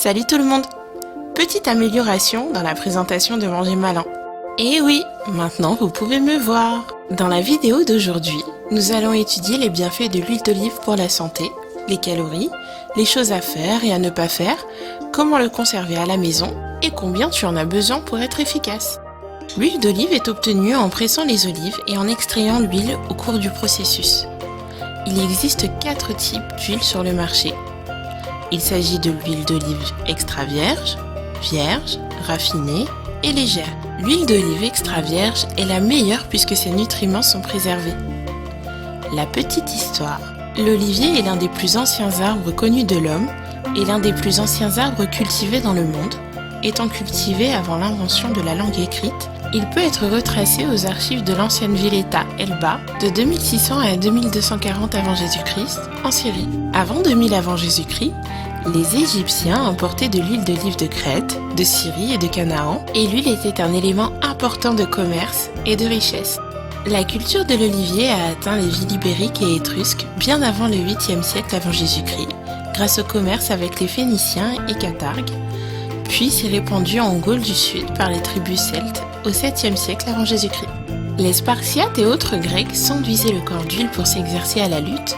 Salut tout le monde! Petite amélioration dans la présentation de Manger Malin. Et oui, maintenant vous pouvez me voir! Dans la vidéo d'aujourd'hui, nous allons étudier les bienfaits de l'huile d'olive pour la santé, les calories, les choses à faire et à ne pas faire, comment le conserver à la maison et combien tu en as besoin pour être efficace. L'huile d'olive est obtenue en pressant les olives et en extrayant l'huile au cours du processus. Il existe 4 types d'huile sur le marché. Il s'agit de l'huile d'olive extra vierge, vierge, raffinée et légère. L'huile d'olive extra vierge est la meilleure puisque ses nutriments sont préservés. La petite histoire. L'olivier est l'un des plus anciens arbres connus de l'homme et l'un des plus anciens arbres cultivés dans le monde. Étant cultivé avant l'invention de la langue écrite, il peut être retracé aux archives de l'ancienne ville-État Elba de 2600 à 2240 avant Jésus-Christ en Syrie. Avant 2000 avant Jésus-Christ, les Égyptiens importaient de l'huile d'olive de Crète, de Syrie et de Canaan, et l'huile était un élément important de commerce et de richesse. La culture de l'olivier a atteint les villes ibériques et étrusques bien avant le 8e siècle avant Jésus-Christ, grâce au commerce avec les Phéniciens et Cathares, puis s'est répandue en Gaule du Sud par les tribus celtes au 7e siècle avant Jésus-Christ. Les Spartiates et autres Grecs s'enduisaient le corps d'huile pour s'exercer à la lutte,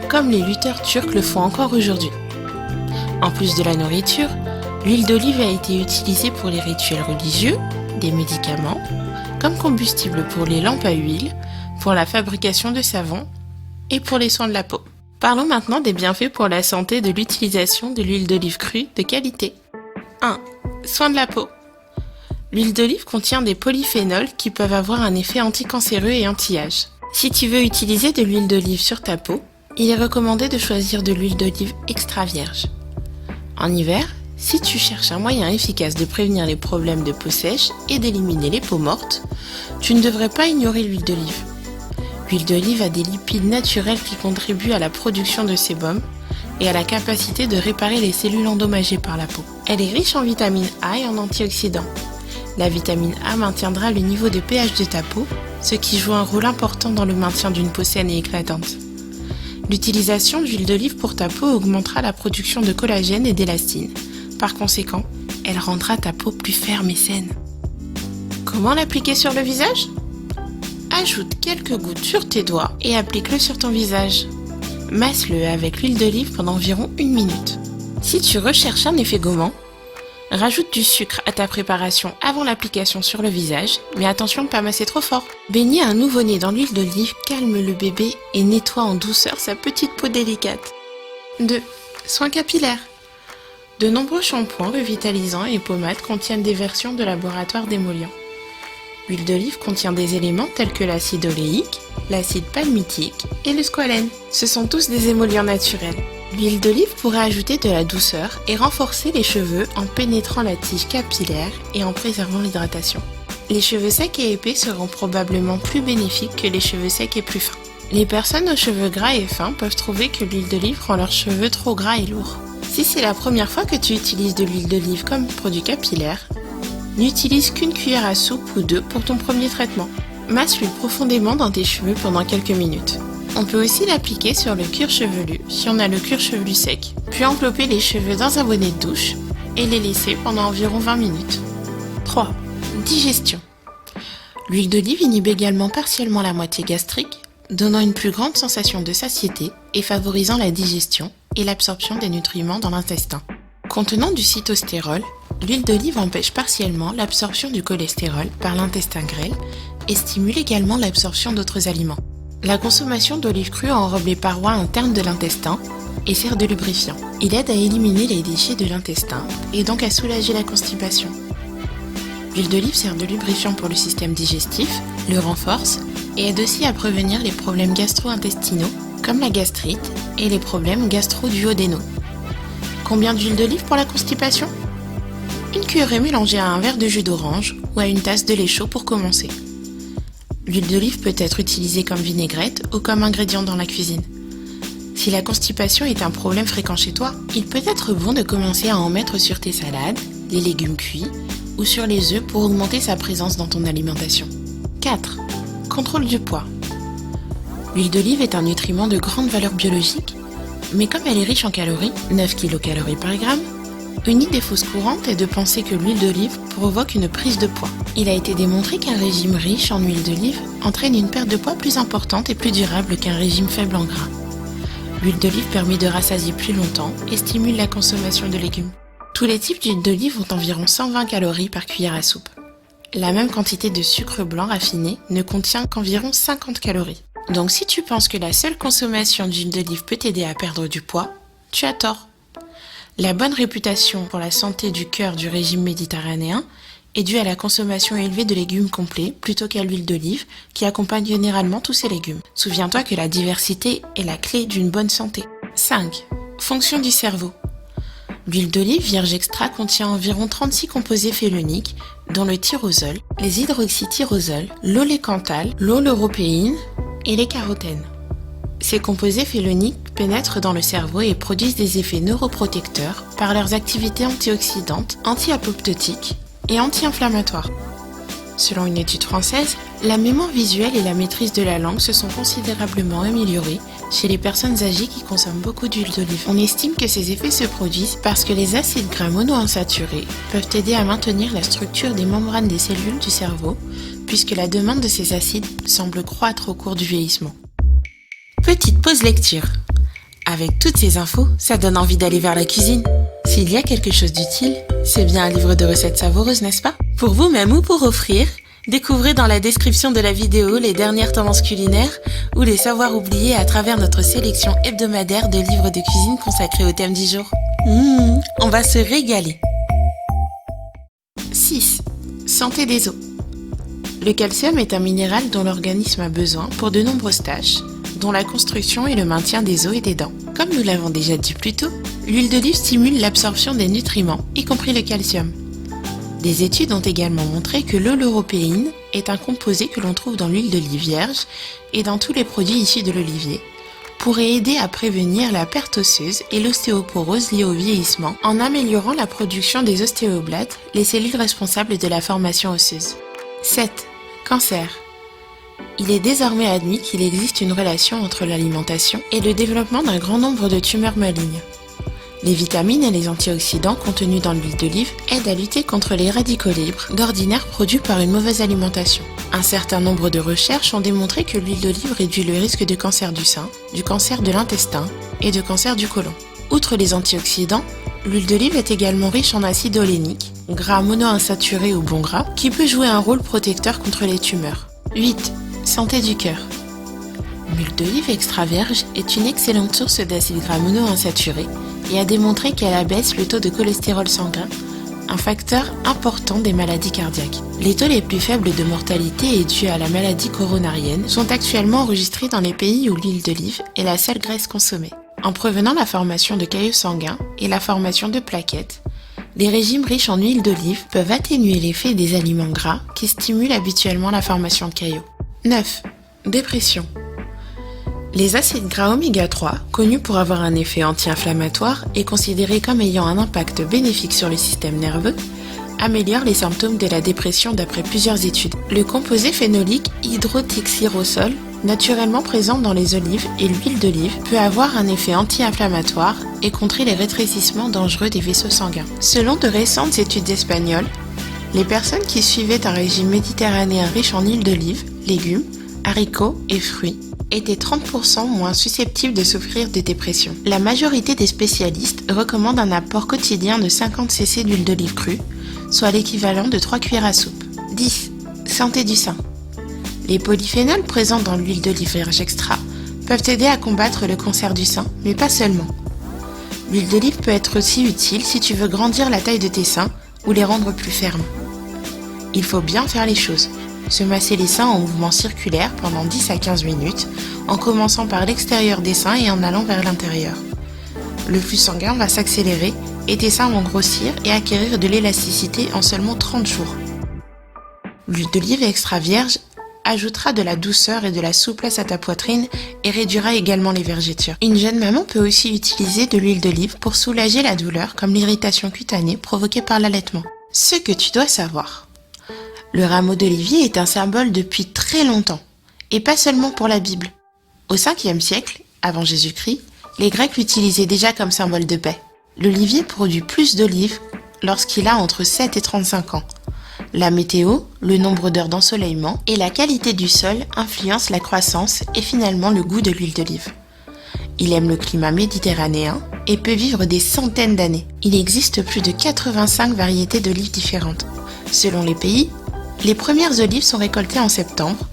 comme les lutteurs turcs le font encore aujourd'hui. En plus de la nourriture, l'huile d'olive a été utilisée pour les rituels religieux, des médicaments, comme combustible pour les lampes à huile, pour la fabrication de savon et pour les soins de la peau. Parlons maintenant des bienfaits pour la santé de l'utilisation de l'huile d'olive crue de qualité. 1. Soins de la peau. L'huile d'olive contient des polyphénols qui peuvent avoir un effet anticancéreux et anti-âge. Si tu veux utiliser de l'huile d'olive sur ta peau, il est recommandé de choisir de l'huile d'olive extra vierge. En hiver, si tu cherches un moyen efficace de prévenir les problèmes de peau sèche et d'éliminer les peaux mortes, tu ne devrais pas ignorer l'huile d'olive. L'huile d'olive a des lipides naturels qui contribuent à la production de sébum et à la capacité de réparer les cellules endommagées par la peau. Elle est riche en vitamine A et en antioxydants. La vitamine A maintiendra le niveau de pH de ta peau, ce qui joue un rôle important dans le maintien d'une peau saine et éclatante. L'utilisation d'huile d'olive pour ta peau augmentera la production de collagène et d'élastine. Par conséquent, elle rendra ta peau plus ferme et saine. Comment l'appliquer sur le visage ? Ajoute quelques gouttes sur tes doigts et applique-le sur ton visage. Masse-le avec l'huile d'olive pendant environ 1 minute. Si tu recherches un effet gommant, rajoute du sucre à ta préparation avant l'application sur le visage, mais attention de ne pas masser trop fort. Baigner un nouveau-né dans l'huile d'olive calme le bébé et nettoie en douceur sa petite peau délicate. 2. Soins capillaires. De nombreux shampoings revitalisants et pommades contiennent des versions de laboratoire d'émollients. L'huile d'olive contient des éléments tels que l'acide oléique, l'acide palmitique et le squalène. Ce sont tous des émollients naturels. L'huile d'olive pourrait ajouter de la douceur et renforcer les cheveux en pénétrant la tige capillaire et en préservant l'hydratation. Les cheveux secs et épais seront probablement plus bénéfiques que les cheveux secs et plus fins. Les personnes aux cheveux gras et fins peuvent trouver que l'huile d'olive rend leurs cheveux trop gras et lourds. Si c'est la première fois que tu utilises de l'huile d'olive comme produit capillaire, n'utilise qu'une cuillère à soupe ou 2 pour ton premier traitement. Masse l'huile profondément dans tes cheveux pendant quelques minutes. On peut aussi l'appliquer sur le cuir chevelu si on a le cuir chevelu sec, puis envelopper les cheveux dans un bonnet de douche et les laisser pendant environ 20 minutes. 3. Digestion. L'huile d'olive inhibe également partiellement la moitié gastrique, donnant une plus grande sensation de satiété et favorisant la digestion et l'absorption des nutriments dans l'intestin. Contenant du cytostérol, l'huile d'olive empêche partiellement l'absorption du cholestérol par l'intestin grêle et stimule également l'absorption d'autres aliments. La consommation d'olive crue enrobe les parois internes de l'intestin et sert de lubrifiant. Il aide à éliminer les déchets de l'intestin et donc à soulager la constipation. L'huile d'olive sert de lubrifiant pour le système digestif, le renforce et aide aussi à prévenir les problèmes gastro-intestinaux comme la gastrite et les problèmes gastro-duodénaux. Combien d'huile d'olive pour la constipation ? Une cuillerée mélangée à un verre de jus d'orange ou à une tasse de lait chaud pour commencer. L'huile d'olive peut être utilisée comme vinaigrette ou comme ingrédient dans la cuisine. Si la constipation est un problème fréquent chez toi, il peut être bon de commencer à en mettre sur tes salades, les légumes cuits ou sur les œufs pour augmenter sa présence dans ton alimentation. 4. Contrôle du poids. L'huile d'olive est un nutriment de grande valeur biologique, mais comme elle est riche en calories, 9 kcal par gramme, Une idée fausse courante est de penser que l'huile d'olive provoque une prise de poids. Il a été démontré qu'un régime riche en huile d'olive entraîne une perte de poids plus importante et plus durable qu'un régime faible en gras. L'huile d'olive permet de rassasier plus longtemps et stimule la consommation de légumes. Tous les types d'huile d'olive ont environ 120 calories par cuillère à soupe. La même quantité de sucre blanc raffiné ne contient qu'environ 50 calories. Donc si tu penses que la seule consommation d'huile d'olive peut t'aider à perdre du poids, tu as tort. La bonne réputation pour la santé du cœur du régime méditerranéen est due à la consommation élevée de légumes complets plutôt qu'à l'huile d'olive qui accompagne généralement tous ces légumes. Souviens-toi que la diversité est la clé d'une bonne santé. 5. Fonction du cerveau. L'huile d'olive vierge extra contient environ 36 composés phénoliques, dont le tyrosol, les hydroxytyrosols, l'olécanthal, l'oleuropéine et les carotènes. Ces composés phénoliques pénètrent dans le cerveau et produisent des effets neuroprotecteurs par leurs activités antioxydantes, anti-apoptotiques et anti-inflammatoires. Selon une étude française, la mémoire visuelle et la maîtrise de la langue se sont considérablement améliorées chez les personnes âgées qui consomment beaucoup d'huile d'olive. On estime que ces effets se produisent parce que les acides gras monoinsaturés peuvent aider à maintenir la structure des membranes des cellules du cerveau, puisque la demande de ces acides semble croître au cours du vieillissement. Petite pause lecture. Avec toutes ces infos, ça donne envie d'aller vers la cuisine. S'il y a quelque chose d'utile, c'est bien un livre de recettes savoureuses, n'est-ce pas? Pour vous-même ou pour offrir, découvrez dans la description de la vidéo les dernières tendances culinaires ou les savoirs oubliés à travers notre sélection hebdomadaire de livres de cuisine consacrés au thème du jour. On va se régaler. 6. Santé des os. Le calcium est un minéral dont l'organisme a besoin pour de nombreuses tâches, dont la construction et le maintien des os et des dents. Comme nous l'avons déjà dit plus tôt, l'huile d'olive stimule l'absorption des nutriments, y compris le calcium. Des études ont également montré que l'oleuropéine est un composé que l'on trouve dans l'huile d'olive vierge et dans tous les produits issus de l'olivier, pourrait aider à prévenir la perte osseuse et l'ostéoporose liée au vieillissement en améliorant la production des ostéoblasts, les cellules responsables de la formation osseuse. 7. Cancer. Il est désormais admis qu'il existe une relation entre l'alimentation et le développement d'un grand nombre de tumeurs malignes. Les vitamines et les antioxydants contenus dans l'huile d'olive aident à lutter contre les radicaux libres, d'ordinaire produits par une mauvaise alimentation. Un certain nombre de recherches ont démontré que l'huile d'olive réduit le risque de cancer du sein, du cancer de l'intestin et de cancer du côlon. Outre les antioxydants, l'huile d'olive est également riche en acide olénique, gras monoinsaturé ou bon gras, qui peut jouer un rôle protecteur contre les tumeurs. 8. Santé du cœur. L'huile d'olive extra vierge est une excellente source d'acides gras monoinsaturés et a démontré qu'elle abaisse le taux de cholestérol sanguin, un facteur important des maladies cardiaques. Les taux les plus faibles de mortalité et dus à la maladie coronarienne sont actuellement enregistrés dans les pays où l'huile d'olive est la seule graisse consommée. En prévenant la formation de caillots sanguins et la formation de plaquettes, les régimes riches en huile d'olive peuvent atténuer l'effet des aliments gras qui stimulent habituellement la formation de caillots. 9. Dépression. Les acides gras oméga 3, connus pour avoir un effet anti-inflammatoire et considérés comme ayant un impact bénéfique sur le système nerveux, améliorent les symptômes de la dépression d'après plusieurs études. Le composé phénolique hydroxytyrosol, naturellement présent dans les olives et l'huile d'olive, peut avoir un effet anti-inflammatoire et contrer les rétrécissements dangereux des vaisseaux sanguins. Selon de récentes études espagnoles, les personnes qui suivaient un régime méditerranéen riche en huile d'olive, légumes, haricots et fruits étaient 30% moins susceptibles de souffrir de dépression. La majorité des spécialistes recommandent un apport quotidien de 50 cc d'huile d'olive crue, soit l'équivalent de 3 cuillères à soupe. 10. Santé du sein. Les polyphénols présents dans l'huile d'olive vierge extra peuvent aider à combattre le cancer du sein, mais pas seulement. L'huile d'olive peut être aussi utile si tu veux grandir la taille de tes seins ou les rendre plus fermes. Il faut bien faire les choses. Se masser les seins en mouvement circulaire pendant 10 à 15 minutes, en commençant par l'extérieur des seins et en allant vers l'intérieur. Le flux sanguin va s'accélérer et tes seins vont grossir et acquérir de l'élasticité en seulement 30 jours. L'huile d'olive extra vierge ajoutera de la douceur et de la souplesse à ta poitrine et réduira également les vergetures. Une jeune maman peut aussi utiliser de l'huile d'olive pour soulager la douleur comme l'irritation cutanée provoquée par l'allaitement. Ce que tu dois savoir. Le rameau d'olivier est un symbole depuis très longtemps, et pas seulement pour la Bible. Au 5e siècle, avant Jésus-Christ, les Grecs l'utilisaient déjà comme symbole de paix. L'olivier produit plus d'olives lorsqu'il a entre 7 et 35 ans. La météo, le nombre d'heures d'ensoleillement et la qualité du sol influencent la croissance et finalement le goût de l'huile d'olive. Il aime le climat méditerranéen et peut vivre des centaines d'années. Il existe plus de 85 variétés d'olives différentes. Selon les pays, les premières olives sont récoltées en septembre.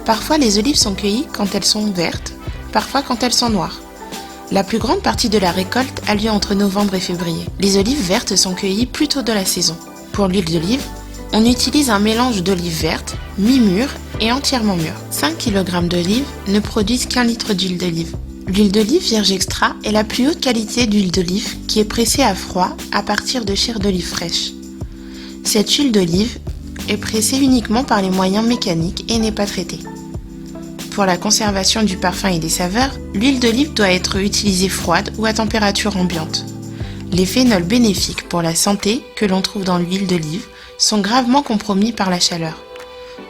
Parfois, les olives sont cueillies quand elles sont vertes, parfois quand elles sont noires. La plus grande partie de la récolte a lieu entre novembre et février. Les olives vertes sont cueillies plus tôt de la saison. Pour l'huile d'olive, on utilise un mélange d'olives vertes, mi-mûres et entièrement mûres. 5 kg d'olives ne produisent qu'1 litre d'huile d'olive. L'huile d'olive vierge extra est la plus haute qualité d'huile d'olive qui est pressée à froid à partir de chair d'olive fraîche. Cette huile d'olive est pressée uniquement par les moyens mécaniques et n'est pas traitée. Pour la conservation du parfum et des saveurs, l'huile d'olive doit être utilisée froide ou à température ambiante. Les phénols bénéfiques pour la santé que l'on trouve dans l'huile d'olive sont gravement compromis par la chaleur.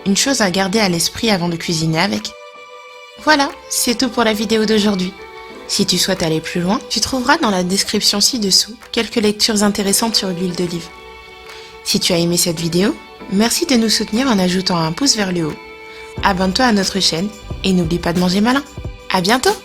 Une chose à garder à l'esprit avant de cuisiner avec. Voilà, c'est tout pour la vidéo d'aujourd'hui. Si tu souhaites aller plus loin, tu trouveras dans la description ci-dessous quelques lectures intéressantes sur l'huile d'olive. Si tu as aimé cette vidéo, merci de nous soutenir en ajoutant un pouce vers le haut. Abonne-toi à notre chaîne et n'oublie pas de manger malin. À bientôt!